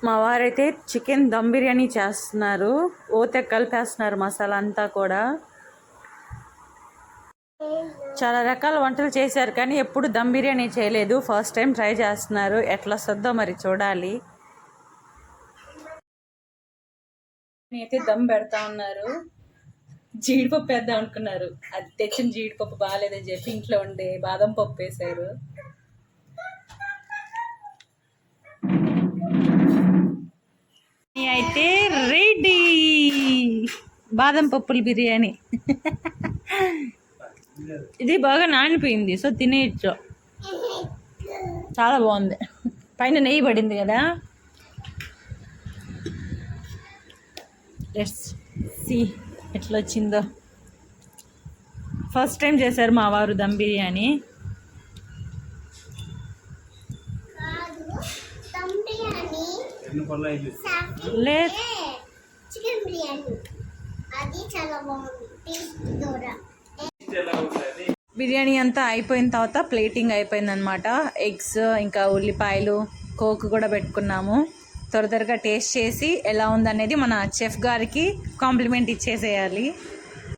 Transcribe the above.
మా వారైతే చికెన్ దమ్ బిర్యానీ చేస్తున్నారు. ఓతే కలిపేస్తున్నారు మసాలా అంతా కూడా. చాలా రకాల వంటలు చేశారు కానీ ఎప్పుడు దమ్ బిర్యానీ చేయలేదు. ఫస్ట్ టైం ట్రై చేస్తున్నారు. ఎట్లా వస్తుందో మరి చూడాలి. అయితే దమ్ పెడతా ఉన్నారు. జీడిపప్పు వేద్దాం అనుకున్నారు. అది తెచ్చిన జీడిపప్పు బాగాలేదని చెప్పి ఇంట్లో ఉండే బాదం పప్పు వేశారు. అయితే రెడీ బాదం పప్పుల బిర్యానీ. ఇది బాగా నానిపోయింది, సో తినేయచ్చు. చాలా బాగుంది. పైన నెయ్యి పడింది కదా. లెట్స్ సీ ఎట్లా వచ్చిందో. ఫస్ట్ టైం చేశారు మా వారు దమ్ బిర్యానీ. లేదు, బిర్యానీ అంతా అయిపోయిన తర్వాత ప్లేటింగ్ అయిపోయిందనమాట. ఎగ్స్ ఇంకా ఉల్లిపాయలు కోక్ కూడా పెట్టుకున్నాము. త్వరగా టేస్ట్ చేసి ఎలా ఉందనేది మన చెఫ్ గారికి కాంప్లిమెంట్ ఇచ్చేసేయాలి.